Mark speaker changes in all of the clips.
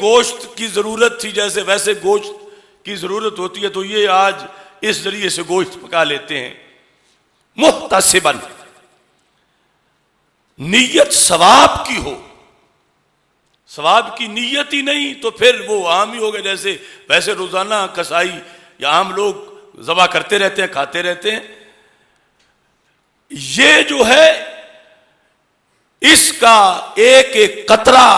Speaker 1: گوشت کی ضرورت تھی جیسے ویسے گوشت کی ضرورت ہوتی ہے، تو یہ آج اس ذریعے سے گوشت پکا لیتے ہیں۔ محتسباً، نیت ثواب کی ہو، ثواب کی نیت ہی نہیں تو پھر وہ عام ہی ہوگا، جیسے ویسے روزانہ کسائی یا عام لوگ ذبح کرتے رہتے ہیں، کھاتے رہتے ہیں۔ یہ جو ہے اس کا ایک ایک قطرہ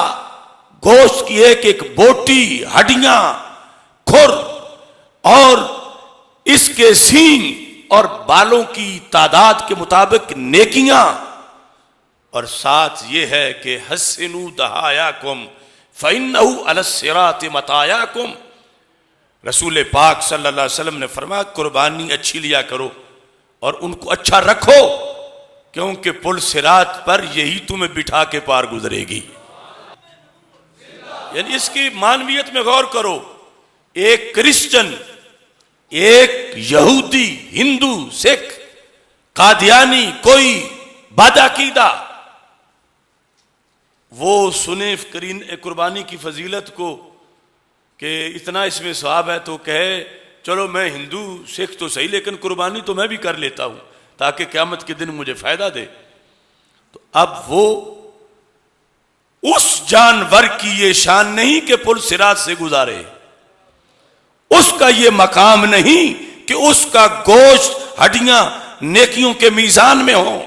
Speaker 1: گوشت کی، ایک ایک بوٹی، ہڈیاں، کھر اور اس کے سینگ اور بالوں کی تعداد کے مطابق نیکیاں، اور ساتھ یہ ہے کہ حسنوا دہایاکم فإنہ علی الصراط مطایاکم۔ رسول پاک صلی اللہ علیہ وسلم نے فرمایا قربانی اچھی لیا کرو اور ان کو اچھا رکھو، کیونکہ پل صراط پر یہی تمہیں بٹھا کے پار گزرے گی۔ یعنی اس کی معنویت میں غور کرو، ایک کرسچن، ایک یہودی، ہندو، سکھ، قادیانی، کوئی بدعقیدہ، وہ سنے قربانی کی فضیلت کو کہ اتنا اس میں ثواب ہے تو کہے چلو میں ہندو سکھ تو صحیح لیکن قربانی تو میں بھی کر لیتا ہوں تاکہ قیامت کے دن مجھے فائدہ دے۔ تو اب وہ اس جانور کی یہ شان نہیں کہ پل صراط سے گزارے، اس کا یہ مقام نہیں کہ اس کا گوشت، ہڈیاں نیکیوں کے میزان میں ہوں،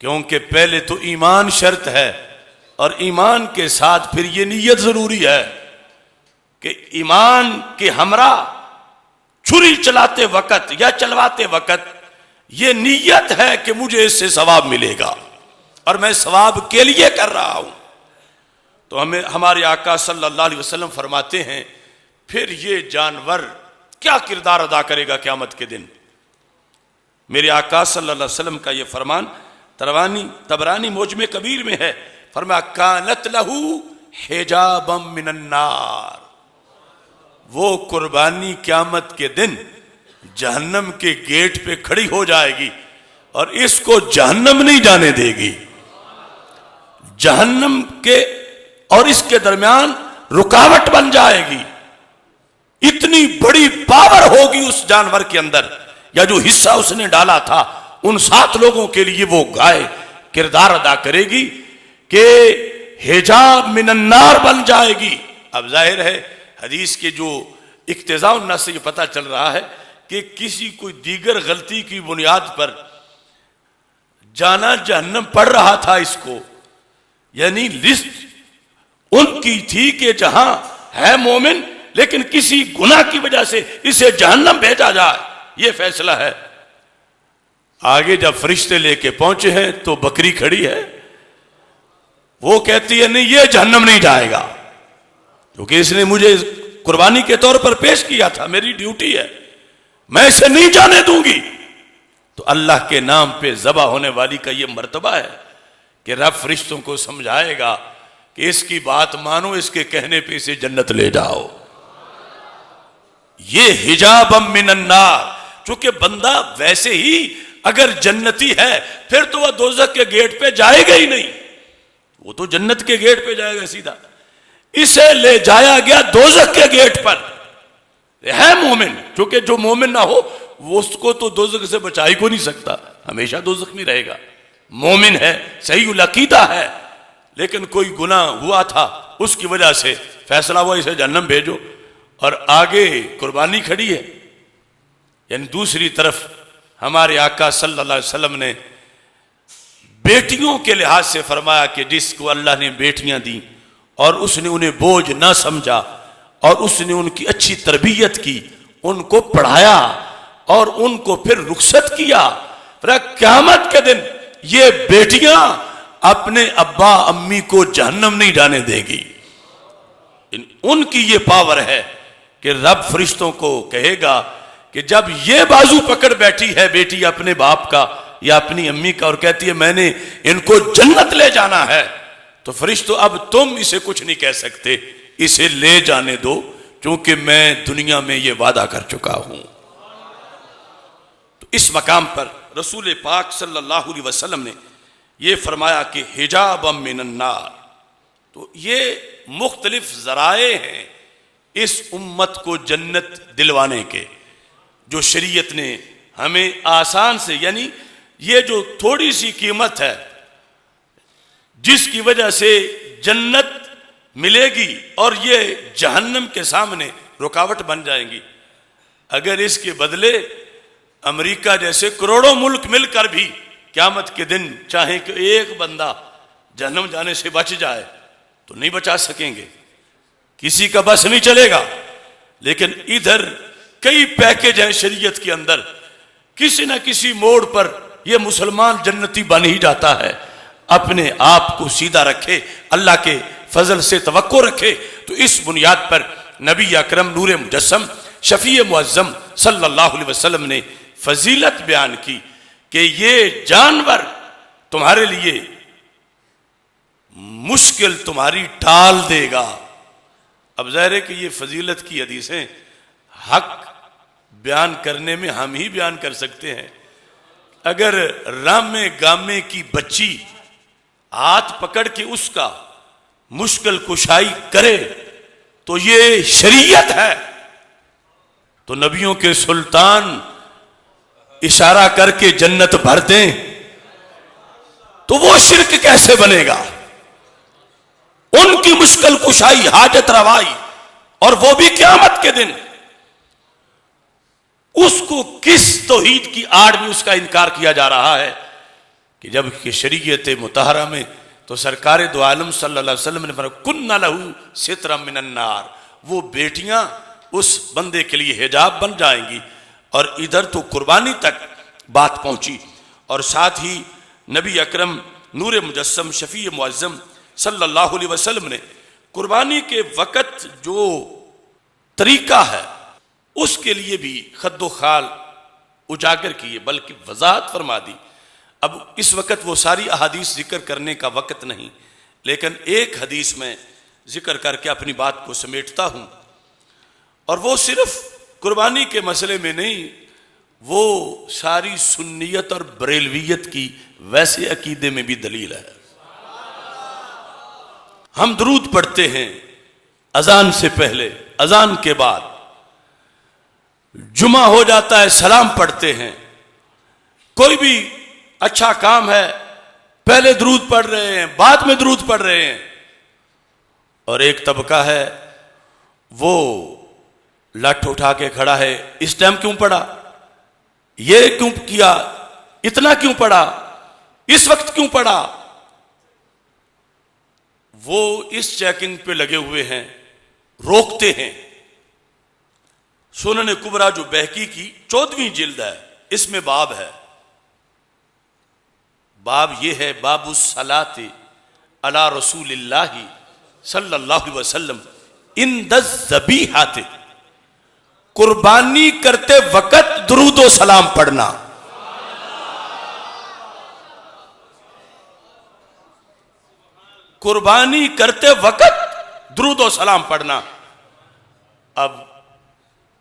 Speaker 1: کیونکہ پہلے تو ایمان شرط ہے، اور ایمان کے ساتھ پھر یہ نیت ضروری ہے کہ ایمان کے ہمراہ چھری چلاتے وقت یا چلواتے وقت یہ نیت ہے کہ مجھے اس سے ثواب ملے گا اور میں ثواب کے لیے کر رہا ہوں۔ تو ہمیں ہمارے آقا صلی اللہ علیہ وسلم فرماتے ہیں پھر یہ جانور کیا کردار ادا کرے گا قیامت کے دن۔ میرے آقا صلی اللہ علیہ وسلم کا یہ فرمان طبرانی معجم کبیر میں ہے، فرمایا کانت لہو حجابا من النار، وہ قربانی قیامت کے دن جہنم کے گیٹ پہ کھڑی ہو جائے گی اور اس کو جہنم نہیں جانے دے گی، جہنم کے اور اس کے درمیان رکاوٹ بن جائے گی۔ اتنی بڑی پاور ہوگی اس جانور کے اندر، یا جو حصہ اس نے ڈالا تھا ان 7 لوگوں کے لیے وہ گائے کردار ادا کرے گی کہ حجاب من النار بن جائے گی۔ اب ظاہر ہے حدیث کے جو اقتضاء النص سے یہ پتہ چل رہا ہے کہ کسی کوئی دیگر غلطی کی بنیاد پر جانا جہنم پڑ رہا تھا اس کو، یعنی لسٹ ان کی تھی کہ جہاں ہے مومن لیکن کسی گناہ کی وجہ سے اسے جہنم بھیجا جائے، یہ فیصلہ ہے۔ آگے جب فرشتے لے کے پہنچے ہیں تو بکری کھڑی ہے، وہ کہتی ہے نہیں یہ جہنم نہیں جائے گا کیونکہ اس نے مجھے قربانی کے طور پر پیش کیا تھا، میری ڈیوٹی ہے، میں اسے نہیں جانے دوں گی۔ تو اللہ کے نام پہ ذبح ہونے والی کا یہ مرتبہ ہے کہ رب فرشتوں کو سمجھائے گا کہ اس کی بات مانو، اس کے کہنے پہ اسے جنت لے جاؤ۔ یہ حجاب من النار، چونکہ بندہ ویسے ہی اگر جنتی ہے پھر تو وہ دوزخ کے گیٹ پہ جائے گا ہی نہیں، وہ تو جنت کے گیٹ پہ جائے گا سیدھا۔ اسے لے جایا گیا دوزخ کے گیٹ پر، ہے مومن، چونکہ جو مومن نہ ہو وہ اس کو تو دوزخ سے بچا ہی کو نہیں سکتا، ہمیشہ دوزخ میں رہے گا۔ مومن ہے، صحیح العقیدہ ہے، لیکن کوئی گناہ ہوا تھا اس کی وجہ سے فیصلہ ہوا اسے جہنم بھیجو، اور آگے قربانی کھڑی ہے۔ یعنی دوسری طرف ہمارے آقا صلی اللہ علیہ وسلم نے بیٹیوں کے لحاظ سے فرمایا کہ جس کو اللہ نے بیٹیاں دیں اور اس نے انہیں بوجھ نہ سمجھا اور اس نے ان کی اچھی تربیت کی، ان کو پڑھایا اور ان کو پھر رخصت کیا، پھر قیامت کے دن یہ بیٹیاں اپنے ابا امی کو جہنم نہیں جانے دے گی۔ ان کی یہ پاور ہے کہ رب فرشتوں کو کہے گا کہ جب یہ بازو پکڑ بیٹھی ہے بیٹی اپنے باپ کا یا اپنی امی کا اور کہتی ہے میں نے ان کو جنت لے جانا ہے، تو فرشتوں اب تم اسے کچھ نہیں کہہ سکتے، اسے لے جانے دو کیونکہ میں دنیا میں یہ وعدہ کر چکا ہوں۔ تو اس مقام پر رسول پاک صلی اللہ علیہ وسلم نے یہ فرمایا کہ حجاب من النار، تو یہ مختلف ذرائع ہیں اس امت کو جنت دلوانے کے، جو شریعت نے ہمیں آسان سے، یعنی یہ جو تھوڑی سی قیمت ہے جس کی وجہ سے جنت ملے گی اور یہ جہنم کے سامنے رکاوٹ بن جائیں گی، اگر اس کے بدلے امریکہ جیسے کروڑوں ملک مل کر بھی قیامت کے دن چاہیں کہ ایک بندہ جہنم جانے سے بچ جائے تو نہیں بچا سکیں گے، کسی کا بس نہیں چلے گا۔ لیکن ادھر کئی پیکج ہیں شریعت کے اندر، کسی نہ کسی موڑ پر یہ مسلمان جنتی بن ہی جاتا ہے۔ اپنے آپ کو سیدھا رکھے، اللہ کے فضل سے توقع رکھے، تو اس بنیاد پر نبی اکرم نور مجسم شفیع معظم صلی اللہ علیہ وسلم نے فضیلت بیان کی کہ یہ جانور تمہارے لیے مشکل تمہاری ٹال دے گا۔ اب ظاہر ہے کہ یہ فضیلت کی حدیثیں حق بیان کرنے میں ہم ہی بیان کر سکتے ہیں، اگر رامے گامے کی بچی ہاتھ پکڑ کے اس کا مشکل کشائی کرے تو یہ شریعت ہے، تو نبیوں کے سلطان اشارہ کر کے جنت بھر دیں تو وہ شرک کیسے بنے گا؟ ان کی مشکل کشائی، حاجت روائی، اور وہ بھی قیامت کے دن، اس کو کس توحید کی آڑ میں اس کا انکار کیا جا رہا ہے کہ جب کہ شریعت مطہرہ میں تو سرکار دو عالم صلی اللہ علیہ وسلم نے فرمایا کن لہو سترا من النار، وہ بیٹیاں اس بندے کے لیے حجاب بن جائیں گی، اور ادھر تو قربانی تک بات پہنچی، اور ساتھ ہی نبی اکرم نور مجسم شفیع معظم صلی اللہ علیہ وسلم نے قربانی کے وقت جو طریقہ ہے اس کے لیے بھی خد و خال اجاگر کیے، بلکہ وضاحت فرما دی۔ اب اس وقت وہ ساری احادیث ذکر کرنے کا وقت نہیں، لیکن ایک حدیث میں ذکر کر کے اپنی بات کو سمیٹتا ہوں، اور وہ صرف قربانی کے مسئلے میں نہیں، وہ ساری سنیت اور بریلویت کی ویسے عقیدے میں بھی دلیل ہے۔ ہم درود پڑھتے ہیں اذان سے پہلے، اذان کے بعد، جمعہ ہو جاتا ہے سلام پڑھتے ہیں، کوئی بھی اچھا کام ہے پہلے درود پڑھ رہے ہیں، بعد میں درود پڑھ رہے ہیں، اور ایک طبقہ ہے وہ لٹھ اٹھا کے کھڑا ہے، اس ٹائم کیوں پڑھا، یہ کیوں کیا، اتنا کیوں پڑھا، اس وقت کیوں پڑھا، وہ اس چیکنگ پہ لگے ہوئے ہیں، روکتے ہیں۔ سنن کبریٰ جو بہقی کی 14ویں جلد ہے، اس میں باب ہے، باب یہ ہے باب الصلاۃ علی رسول اللہ صلی اللہ علیہ وسلم عند الذبیحۃ، قربانی کرتے وقت درود و سلام پڑھنا۔ قربانی کرتے وقت درود و سلام پڑھنا۔ اب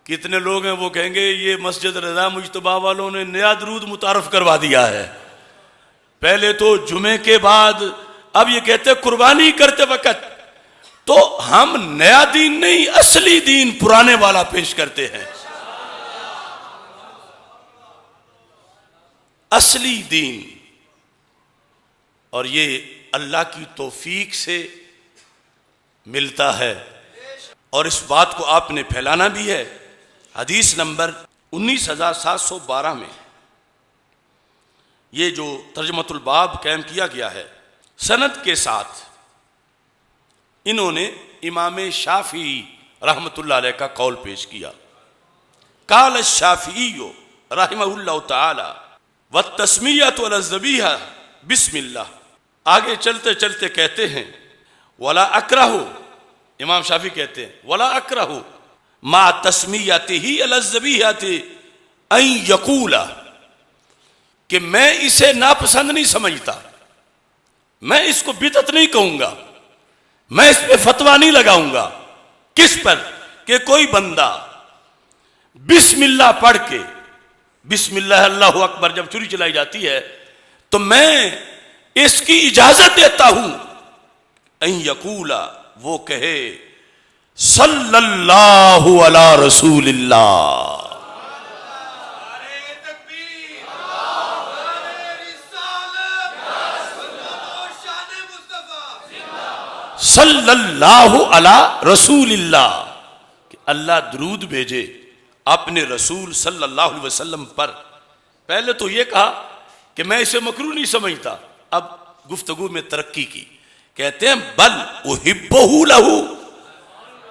Speaker 1: کتنے لوگ ہیں وہ کہیں گے یہ مسجد رضا مجتبیٰ والوں نے نیا درود متعارف کروا دیا ہے، پہلے تو جمعے کے بعد، اب یہ کہتے قربانی کرتے وقت، تو ہم نیا دین نہیں، اصلی دین پرانے والا پیش کرتے ہیں، اصلی دین، اور یہ اللہ کی توفیق سے ملتا ہے، اور اس بات کو آپ نے پھیلانا بھی ہے۔ حدیث نمبر 19712 میں یہ جو ترجمۃ الباب قائم کیا گیا ہے، سند کے ساتھ انہوں نے امام شافعی رحمۃ اللہ علیہ کا قول پیش کیا۔ قال الشافعی رحمہ اللہ تعالی والتسمیۃ علی الذبیحہ بسم اللہ، آگے چلتے چلتے کہتے ہیں ولا اکرہ، امام شافعی کہتے ہیں ولا اکرہ ما تسمیتہ علی الذبیحۃ ان یقول، کہ میں اسے ناپسند نہیں سمجھتا، میں اس کو بدعت نہیں کہوں گا، میں اس پہ فتویٰ نہیں لگاؤں گا، کس پر کہ کوئی بندہ بسم اللہ پڑھ کے، بسم اللہ اللہ اکبر جب چھری چلائی جاتی ہے تو میں اس کی اجازت دیتا ہوں، ان یقولا وہ کہے صلی اللہ علی رسول اللہ، صلی اللہ علی رسول اللہ، کہ اللہ درود بھیجے اپنے رسول صلی اللہ علیہ وسلم پر۔ پہلے تو یہ کہا کہ میں اسے مکروہ نہیں سمجھتا، اب گفتگو میں ترقی کی، کہتے ہیں بل احبہ لہ،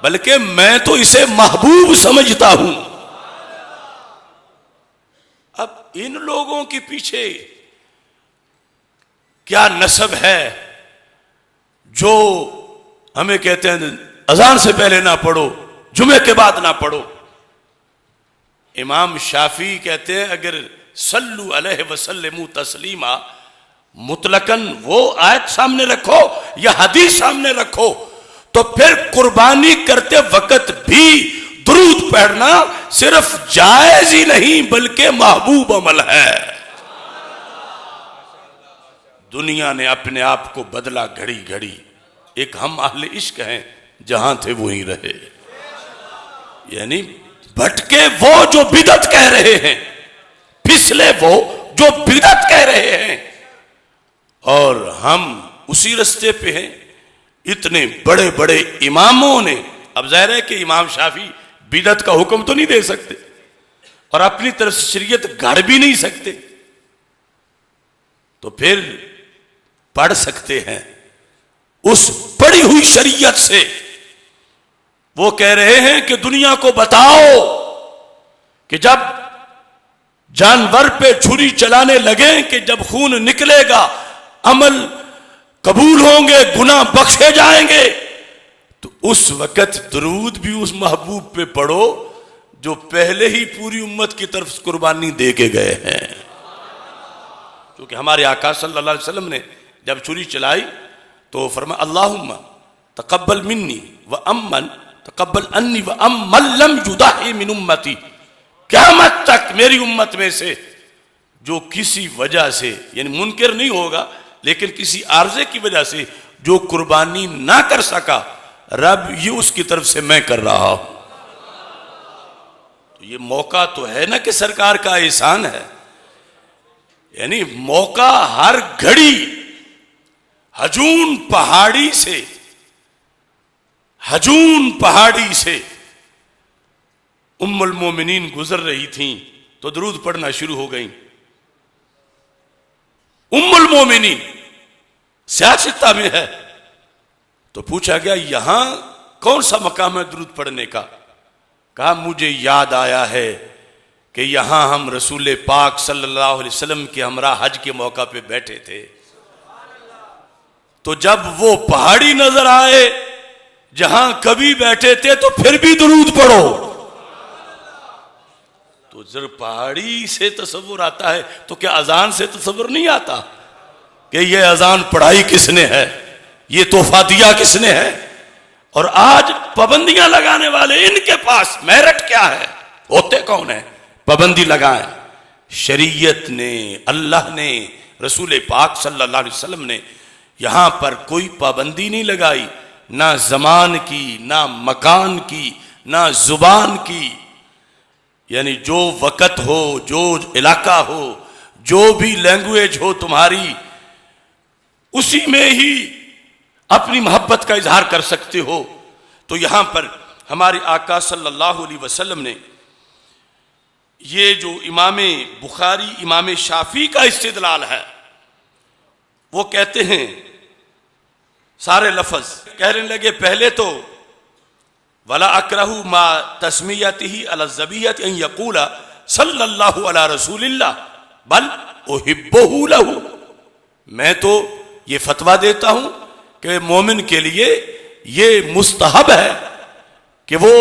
Speaker 1: بلکہ میں تو اسے محبوب سمجھتا ہوں۔ اب ان لوگوں کے پیچھے کیا نسب ہے جو ہمیں کہتے ہیں اذان سے پہلے نہ پڑھو، جمعے کے بعد نہ پڑھو۔ امام شافعی کہتے ہیں اگر صلو علیہ وسلم تسلیما مطلقاً وہ آیت سامنے رکھو یا حدیث سامنے رکھو تو پھر قربانی کرتے وقت بھی درود پڑھنا صرف جائز ہی نہیں بلکہ محبوب عمل ہے۔ دنیا نے اپنے آپ کو بدلا گھڑی گھڑی، ایک ہم اہل عشق ہیں، جہاں تھے وہیں رہے، یعنی بھٹکے وہ جو بدعت کہہ رہے ہیں، پھسلے وہ جو بدعت کہہ رہے ہیں، اور ہم اسی رستے پہ ہیں۔ اتنے بڑے بڑے اماموں نے، اب ظاہر ہے کہ امام شافعی بدعت کا حکم تو نہیں دے سکتے اور اپنی طرف سے شریعت گھڑ بھی نہیں سکتے، تو پھر پڑھ سکتے ہیں اس پڑھی ہوئی شریعت سے۔ وہ کہہ رہے ہیں کہ دنیا کو بتاؤ کہ جب جانور پہ چھری چلانے لگیں کہ جب خون نکلے گا عمل قبول ہوں گے، گناہ بخشے جائیں گے، تو اس وقت درود بھی اس محبوب پہ پڑھو جو پہلے ہی پوری امت کی طرف قربانی دے کے گئے ہیں۔ کیونکہ ہمارے آقا صلی اللہ علیہ وسلم نے جب چھری چلائی تو فرمایا اللہم تقبل منی وامن تقبل انی وامن لم یضحی من امتی، قیامت تک میری امت میں سے جو کسی وجہ سے، یعنی منکر نہیں ہوگا لیکن کسی عارضے کی وجہ سے جو قربانی نہ کر سکا، رب یہ اس کی طرف سے میں کر رہا ہوں۔ تو یہ موقع تو ہے نا کہ سرکار کا احسان ہے، یعنی موقع ہر گھڑی ہجون پہاڑی سے ام المومنین گزر رہی تھیں تو درود پڑھنا شروع ہو گئیں۔ ام المومنین سیاستہ میں ہے تو پوچھا گیا یہاں کون سا مقام ہے درود پڑھنے کا؟ کہا مجھے یاد آیا ہے کہ یہاں ہم رسول پاک صلی اللہ علیہ وسلم کے ہمراہ حج کے موقع پہ بیٹھے تھے، تو جب وہ پہاڑی نظر آئے جہاں کبھی بیٹھے تھے تو پھر بھی درود پڑھو۔ تو ذرا پہاڑی سے تصور آتا ہے تو کیا اذان سے تصور نہیں آتا کہ یہ اذان پڑھائی کس نے ہے، یہ تحفہ دیا کس نے ہے؟ اور آج پابندیاں لگانے والے ان کے پاس میرٹ کیا ہے؟ ہوتے کون ہیں پابندی لگائیں؟ شریعت نے، اللہ نے، رسول پاک صلی اللہ علیہ وسلم نے یہاں پر کوئی پابندی نہیں لگائی، نہ زمان کی، نہ مکان کی، نہ زبان کی، یعنی جو وقت ہو، جو علاقہ ہو، جو بھی لینگویج ہو تمہاری، اسی میں ہی اپنی محبت کا اظہار کر سکتے ہو۔ تو یہاں پر ہمارے آقا صلی اللہ علیہ وسلم نے یہ جو امام بخاری امام شافعی کا استدلال ہے، وہ کہتے ہیں سارے لفظ کہنے لگے، پہلے تو وَلَا أَكْرَهُ مَا تَسْمِيَتِهِ عَلَى الذَّبِيَّةِ أَن يَقُولَ صلی اللہ علی رسول اللہ بل أُحِبُّهُ لَهُ، میں تو یہ فتویٰ دیتا ہوں کہ مومن کے لیے یہ مستحب ہے کہ وہ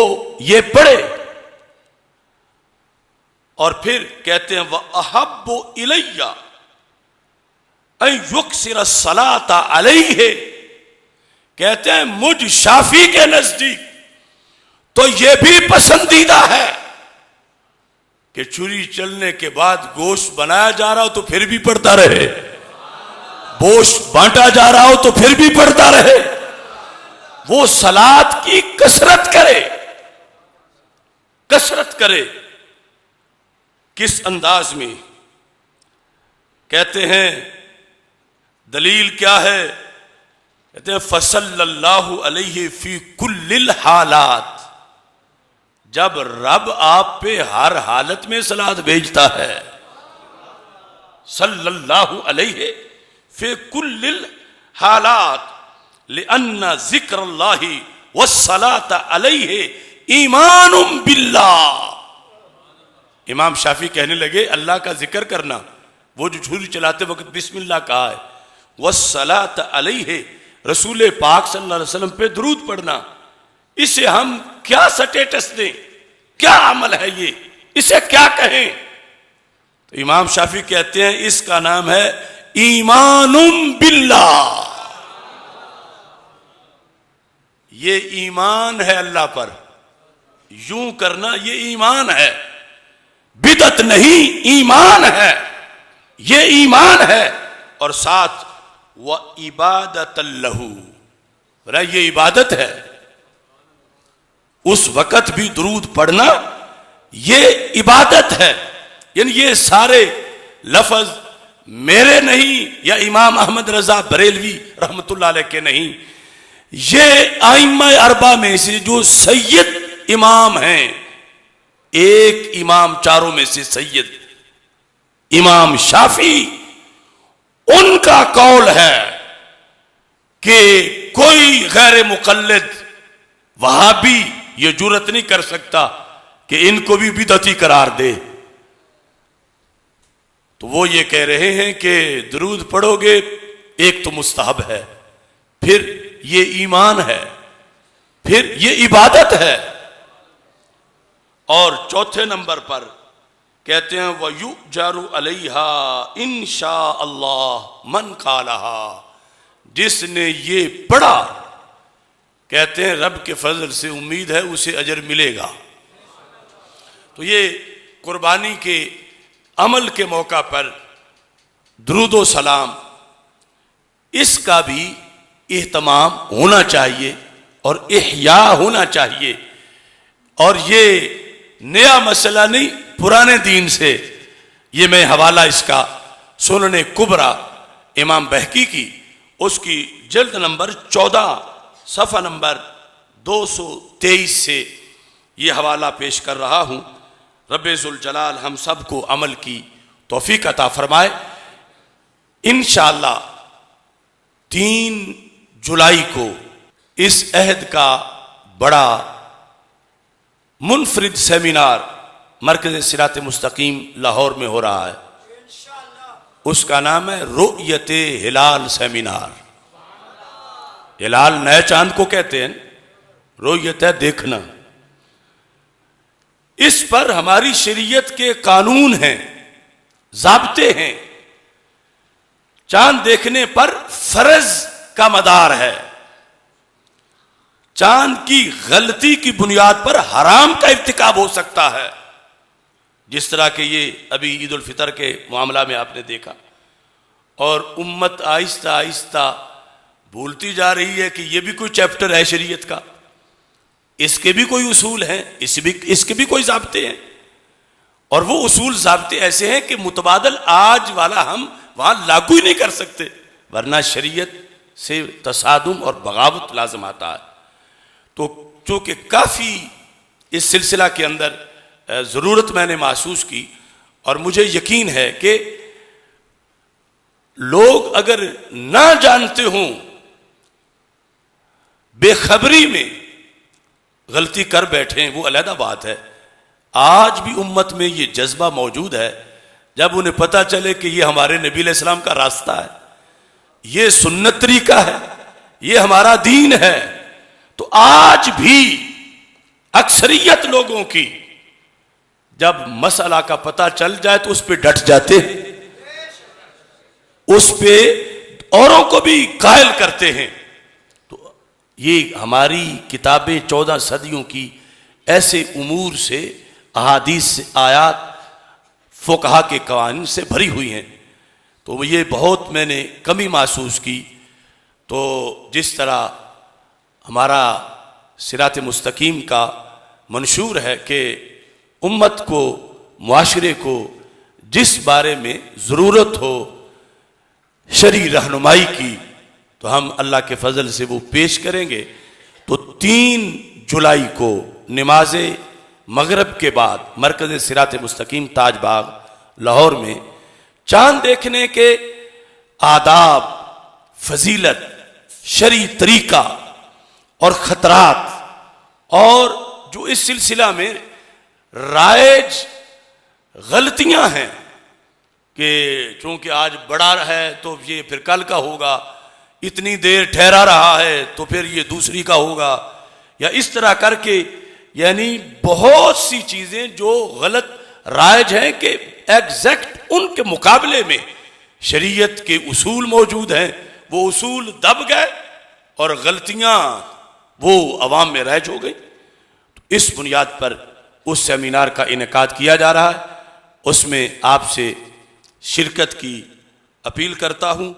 Speaker 1: یہ پڑھے۔ اور پھر کہتے ہیں وَأَحَبُّ إِلَيَّ أَن يُكْثِرَ الصَّلَاةَ عَلَيْهِ، کہتے ہیں مجھ شافعی کے نزدیک تو یہ بھی پسندیدہ ہے کہ چھری چلنے کے بعد گوشت بنایا جا رہا ہو تو پھر بھی پڑتا رہے، گوشت بانٹا جا رہا ہو تو پھر بھی پڑتا رہے، وہ صلات کی کثرت کرے. کثرت کرے کس انداز میں؟ کہتے ہیں دلیل کیا ہے؟ کہتے ہیں فصلی اللہ علیہ فی کل الحالات. جب رب آپ پہ ہر حالت میں صلات بھیجتا ہے، صلی اللہ علیہ فی کل الحالات لأن ذکر اللہ والصلاۃ علیہ ایمان باللہ. امام شافعی کہنے لگے اللہ کا ذکر کرنا، وہ جو چھری چلاتے وقت بسم اللہ کہا ہے، والصلاۃ علیہ رسول پاک صلی اللہ علیہ وسلم پہ درود پڑھنا، اسے ہم کیا سٹیٹس دیں؟ کیا عمل ہے یہ؟ اسے کیا کہیں؟ تو امام شافعی کہتے ہیں اس کا نام ہے ایمان باللہ. یہ ایمان ہے اللہ پر. یوں کرنا یہ ایمان ہے، بدعت نہیں، ایمان ہے. یہ ایمان ہے. اور ساتھ وَعِبَادَةً لَهُ، یہ عبادت ہے. اس وقت بھی درود پڑھنا یہ عبادت ہے. یعنی یہ سارے لفظ میرے نہیں یا امام احمد رضا بریلوی رحمت اللہ علیہ کے نہیں، یہ ائمہ اربعہ میں سے جو سید امام ہیں، ایک امام چاروں میں سے سید امام شافعی، ان کا قول ہے کہ کوئی غیر مقلد وہابی یہ جرت نہیں کر سکتا کہ ان کو بھی بدعتی قرار دے. تو وہ یہ کہہ رہے ہیں کہ درود پڑھو گے ایک تو مستحب ہے، پھر یہ ایمان ہے، پھر یہ عبادت ہے. اور چوتھے نمبر پر کہتے ہیں وَيُؤْجَرُ عَلَيْهَا إِن شَاءَ اللَّهُ مَنْ قَالَهَا، جس نے یہ پڑھا کہتے ہیں رب کے فضل سے امید ہے اسے اجر ملے گا. تو یہ قربانی کے عمل کے موقع پر درود و سلام اس کا بھی اہتمام ہونا چاہیے اور احیاء ہونا چاہیے. اور یہ نیا مسئلہ نہیں، پرانے دین سے. یہ میں حوالہ اس کا سنن کبریٰ امام بہقی کی، اس کی جلد نمبر 14 صفحہ نمبر 223 سے یہ حوالہ پیش کر رہا ہوں. رب ذوالجلال ہم سب کو عمل کی توفیق عطا فرمائے. انشاءاللہ 3 جولائی کو اس عہد کا بڑا منفرد سیمینار مرکز صراط مستقیم لاہور میں ہو رہا ہے. اس کا نام ہے رؤیت ہلال سیمینار. ہلال نئے چاند کو کہتے ہیں، رؤیت ہے دیکھنا. اس پر ہماری شریعت کے قانون ہیں، ضابطے ہیں. چاند دیکھنے پر فرض کا مدار ہے. چاند کی غلطی کی بنیاد پر حرام کا ارتکاب ہو سکتا ہے، جس طرح کہ یہ ابھی عید الفطر کے معاملہ میں آپ نے دیکھا. اور امت آہستہ آہستہ بھولتی جا رہی ہے کہ یہ بھی کوئی چیپٹر ہے شریعت کا، اس کے بھی کوئی اصول ہیں، اس کے بھی کوئی ضابطے ہیں. اور وہ اصول ضابطے ایسے ہیں کہ متبادل آج والا ہم وہاں لاگو ہی نہیں کر سکتے، ورنہ شریعت سے تصادم اور بغاوت لازم آتا ہے. تو چونکہ کافی اس سلسلہ کے اندر ضرورت میں نے محسوس کی، اور مجھے یقین ہے کہ لوگ اگر نہ جانتے ہوں، بے خبری میں غلطی کر بیٹھیں، وہ علیحدہ بات ہے. آج بھی امت میں یہ جذبہ موجود ہے، جب انہیں پتہ چلے کہ یہ ہمارے نبی علیہ السلام کا راستہ ہے، یہ سنت طریقہ ہے، یہ ہمارا دین ہے، تو آج بھی اکثریت لوگوں کی جب مسئلہ کا پتہ چل جائے تو اس پہ ڈٹ جاتے ہیں، اس پہ اوروں کو بھی قائل کرتے ہیں. تو یہ ہماری کتابیں 14 صدیوں کی ایسے امور سے، احادیث سے، آیات، فقہا کے قوانین سے بھری ہوئی ہیں. تو یہ بہت میں نے کمی محسوس کی. تو جس طرح ہمارا صراط مستقیم کا منشور ہے کہ امت کو، معاشرے کو جس بارے میں ضرورت ہو شرعی رہنمائی کی تو ہم اللہ کے فضل سے وہ پیش کریں گے۔ تو 3 جولائی کو نماز مغرب کے بعد مرکز صراط مستقیم تاج باغ لاہور میں چاند دیکھنے کے آداب، فضیلت، شرعی طریقہ اور خطرات، اور جو اس سلسلہ میں رائج غلطیاں ہیں کہ چونکہ آج بڑا ہے تو یہ پھر کل کا ہوگا، اتنی دیر ٹھہرا رہا ہے تو پھر یہ دوسری کا ہوگا، یا اس طرح کر کے یعنی بہت سی چیزیں جو غلط رائج ہیں کہ ایگزیکٹ ان کے مقابلے میں شریعت کے اصول موجود ہیں، وہ اصول دب گئے اور غلطیاں وہ عوام میں رائج ہو گئی۔ اس بنیاد پر اس سیمینار کا انعقاد کیا جا رہا ہے، اس میں آپ سے شرکت کی اپیل کرتا ہوں۔